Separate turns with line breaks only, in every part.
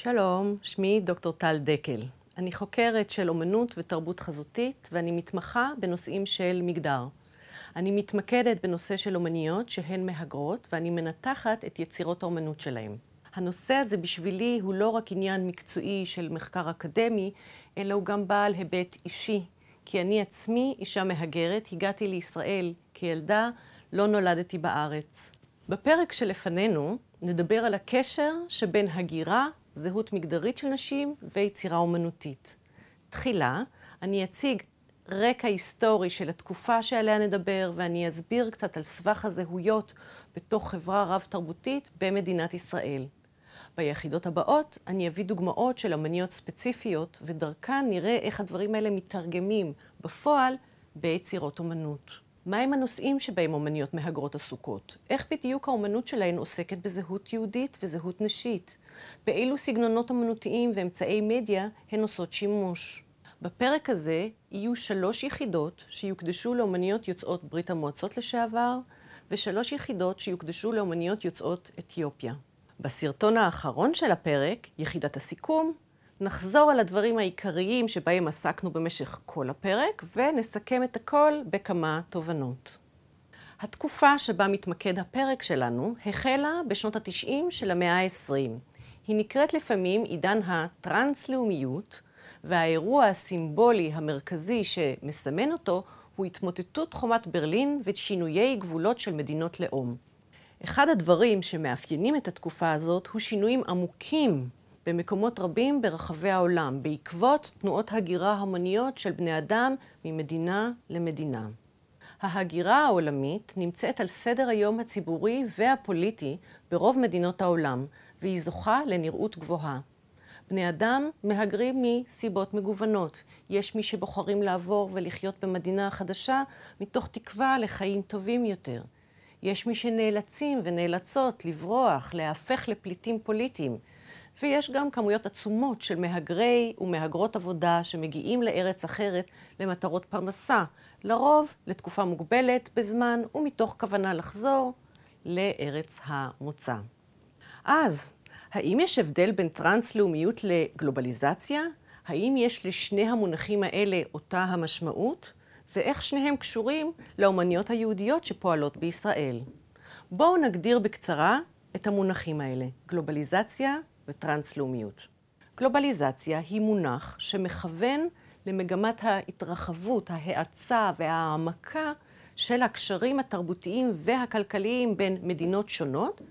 שלום, שמי דוקטור טל דקל. אני חוקרת של אומנות ותרבות חזותית, ואני מתמחה בנושאים של מגדר. אני מתמקדת בנושא של אומניות שהן מהגרות, ואני מנתחת את יצירות האומנות שלהן. הנושא הזה בשבילי הוא לא רק עניין מקצועי של מחקר אקדמי, אלא הוא גם בעל היבט אישי. כי אני עצמי אישה מהגרת, הגעתי לישראל כילדה, לא נולדתי בארץ. בפרק שלפנינו נדבר על הקשר שבין הגירה, זהות מגדרית של נשים ויצירה אומנותית. תחילה, אני אציג רקע היסטורי של התקופה שעליה נדבר, ואני אסביר קצת על סבך הזהויות בתוך חברה רב-תרבותית במדינת ישראל. ביחידות הבאות אני אביא דוגמאות של אומניות ספציפיות, ודרכן נראה איך הדברים האלה מתרגמים בפועל ביצירות אומנות. מהם הנושאים שבהם אומניות מהגרות עסוקות? איך בדיוק האומנות שלהן עוסקת בזהות יהודית וזהות נשית? באילו סגנונות אומנותיים ואמצעי מדיה הן עושות שימוש? בפרק הזה יהיו 3 יחידות שיוקדשו לאומניות יוצאות ברית המועצות לשעבר, ו3 יחידות שיוקדשו לאומניות יוצאות אתיופיה. בסרטון האחרון של הפרק, יחידת הסיכום, נחזור על הדברים העיקריים שבהם עסקנו במשך כל הפרק, ונסכם את הכל בכמה תובנות. התקופה שבה מתמקד הפרק שלנו החלה בשנות ה-90 של המאה ה-20. היא נקראת לפעמים עידן הטרנס-לאומיות, והאירוע הסימבולי המרכזי שמסמן אותו הוא התמוטטות חומת ברלין ושינויי גבולות של מדינות לאום. אחד הדברים שמאפיינים את התקופה הזאת הוא שינויים עמוקים במקומות רבים ברחבי העולם, בעקבות תנועות הגירה המוניות של בני אדם ממדינה למדינה. ההגירה העולמית נמצאת על סדר היום הציבורי והפוליטי ברוב מדינות העולם, והיא זוכה לנראות גבוהה. בני אדם מהגרים מסיבות מגוונות. יש מי שבוחרים לעבור ולחיות במדינה החדשה מתוך תקווה לחיים טובים יותר. יש מי שנאלצים ונאלצות לברוח, להפך לפליטים פוליטיים. ויש גם כמויות עצומות של מהגרי ומהגרות עבודה שמגיעים לארץ אחרת למטרות פרנסה, לרוב לתקופה מוגבלת בזמן ומתוך כוונה לחזור לארץ המוצא. אז, האם יש הבדל בין טרנס-לאומיות לגלובליזציה? האם יש לשני המונחים האלה אותה המשמעות? ואיך שניהם קשורים לאומניות היהודיות שפועלות בישראל? בואו נגדיר בקצרה את המונחים האלה, גלובליזציה וטרנס-לאומיות. גלובליזציה היא מונח שמכוון למגמת ההתרחבות, ההאצה וההעמקה של הקשרים התרבותיים והכלכליים בין מדינות שונות,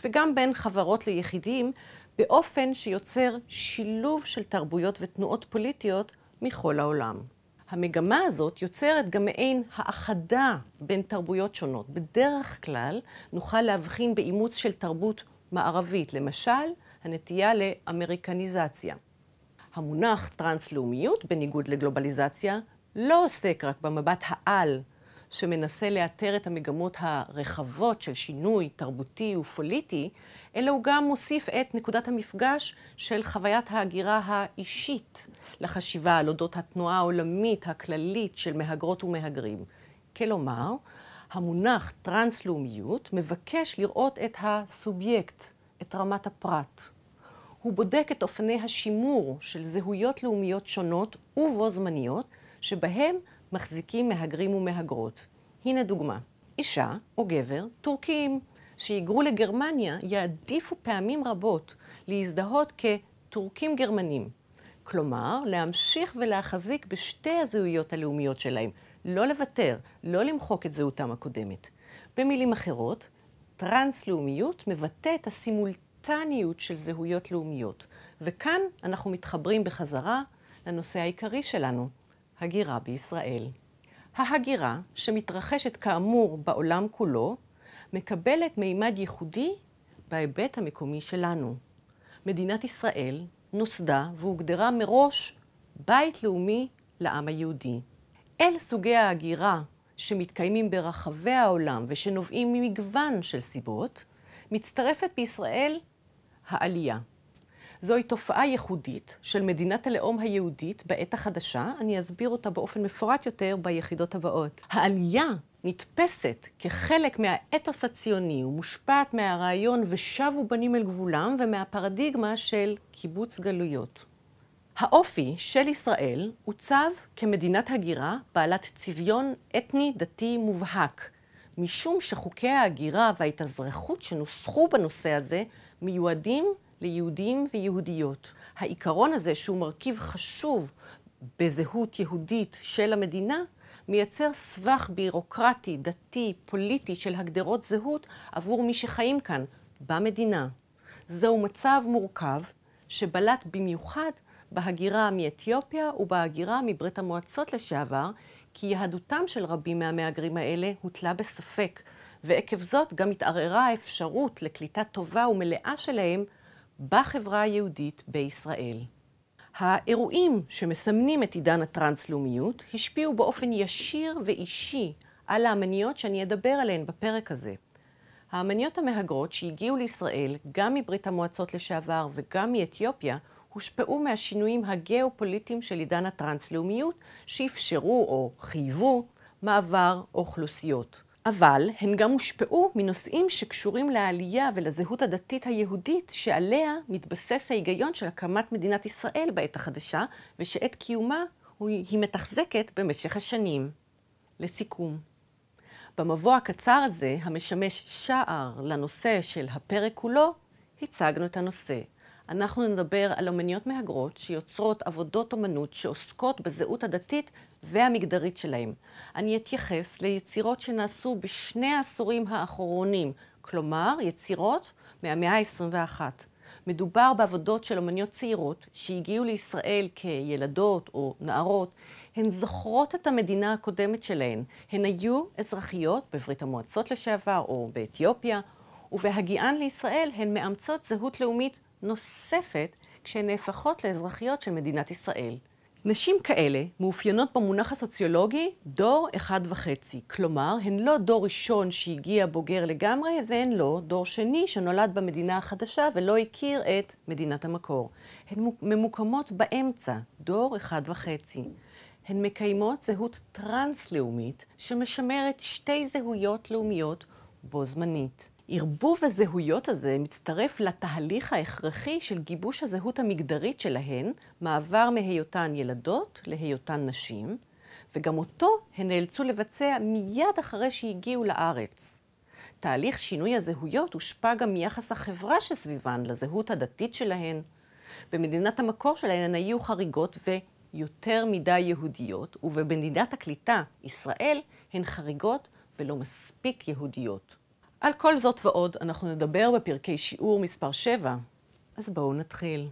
וגם בין חברות ליחידים, באופן שיוצר שילוב של תרבויות ותנועות פוליטיות מכל העולם. המגמה הזאת יוצרת גם מעין האחדה בין תרבויות שונות. בדרך כלל נוכל להבחין באימוץ של תרבות מערבית, למשל הנטייה לאמריקניזציה. המונח טרנס-לאומיות, בניגוד לגלובליזציה, לא עוסק רק במבט העל שמנסה לאתר את המגמות הרחבות של שינוי תרבותי ופוליטי, אלא הוא גם מוסיף את נקודת המפגש של חוויית ההגירה האישית לחשיבה על אודות התנועה העולמית הכללית של מהגרות ומהגרים. כלומר, המונח טרנס-לאומיות מבקש לראות את הסובייקט, את רמת הפרט. הוא בודק את אופני השימור של זהויות לאומיות שונות ובו זמניות, שבהם מחזיקים מהגרים ומהגרות. הנה דוגמה. אישה או גבר טורקיים שהיגרו לגרמניה יעדיפו פעמים רבות להזדהות כטורקים גרמנים. כלומר, להמשיך ולהחזיק בשתי הזהויות הלאומיות שלהם. לא לוותר, לא למחוק את זהותם הקודמת. במילים אחרות, טרנס-לאומיות מבטא את הסימולטניות של זהויות לאומיות. וכאן אנחנו מתחברים בחזרה לנושא העיקרי שלנו, הגירה בישראל. ההגירה, שמתרחשת כאמור בעולם כולו, מקבלת מימד ייחודי בהיבט המקומי שלנו. מדינת ישראל נוסדה והוגדרה מראש בית לאומי לעם היהודי. אל סוגי ההגירה שמתקיימים ברחבי העולם ושנובעים ממגוון של סיבות, מצטרפת בישראל העלייה. זוהי תופעה ייחודית של מדינת הלאום היהודית בעת החדשה, אני אסביר אותה באופן מפורט יותר ביחידות הבאות. העלייה נתפסת כחלק מהאתוס הציוני ומושפעת מהרעיון ושבו בנים אל גבולם ומהפרדיגמה של קיבוץ גלויות. האופי של ישראל עוצב כמדינת הגירה בעלת צביון אתני דתי מובהק, משום שחוקי ההגירה וההתאזרחות שנוסחו בנושא הזה מיועדים ליהודים ויהודיות. העיקרון הזה, שהוא מרכיב חשוב בזהות יהודית של המדינה, מייצר סבך בירוקרטי, דתי, פוליטי של הגדרות זהות עבור מי שחיים כאן, במדינה. זהו מצב מורכב שבלט במיוחד בהגירה מאתיופיה ובהגירה מברית המועצות לשעבר, כי יהדותם של רבים מהמהגרים האלה הוטלה בספק, ועקב זאת גם התערערה האפשרות לקליטה טובה ומלאה שלהם בחברה היהודית בישראל. האירועים שמסמנים את עידן הטרנס-לאומיות השפיעו באופן ישיר ואישי על האמניות שאני אדבר עליהן בפרק הזה. האמניות המהגרות שהגיעו לישראל גם מברית המועצות לשעבר וגם מאתיופיה הושפעו מהשינויים הגיאופוליטיים של עידן הטרנס-לאומיות שאפשרו או חייבו מעבר אוכלוסיות. אבל הן גם הושפעו מנושאים שקשורים לעלייה ולזהות הדתית היהודית שעליה מתבסס ההיגיון של הקמת מדינת ישראל בעת החדשה ושעת קיומה היא מתחזקת במשך השנים. לסיכום, במבוא הקצר הזה המשמש שער לנושא של הפרק כולו, הצגנו את הנושא. אנחנו נדבר על אומניות מהגרות שיוצרות עבודות אומנות שעוסקות בזהות הדתית והמגדרית שלהם. אני אתייחס ליצירות שנעשו בשני העשורים האחרונים, כלומר יצירות מהמאה ה-21. מדובר בעבודות של אומניות צעירות שהגיעו לישראל כילדות או נערות. הן זוכרות את המדינה הקודמת שלהן. הן היו אזרחיות בברית המועצות לשעבר או באתיופיה, ובהגיען לישראל הן מאמצות זהות לאומית נוספת כשהן נהפכות לאזרחיות של מדינת ישראל. נשים כאלה מאופיינות במונח הסוציולוגי דור 1.5, כלומר הן לא דור ראשון שהגיע בוגר לגמרי והן לא דור שני שנולד במדינה החדשה ולא הכיר את מדינת המקור. הן ממוקמות באמצע, דור 1.5. הן מקיימות זהות טרנס-לאומית שמשמרת שתי זהויות לאומיות בו זמנית. ערבוב הזהויות הזה מצטרף לתהליך ההכרחי של גיבוש הזהות המגדרית שלהן, מעבר מהיותן ילדות להיותן נשים, וגם אותו הן נאלצו לבצע מיד אחרי שהגיעו לארץ. תהליך שינוי הזהויות הושפע גם מיחס החברה שסביבן לזהות הדתית שלהן. במדינת המקור שלהן הן היו חריגות ויותר מדי יהודיות, ובמדינת הקליטה, ישראל, הן חריגות ולא מספיק יהודיות. על כל זאת ועוד אנחנו נדבר בפרקי שיעור מספר 7, אז בואו נתחיל.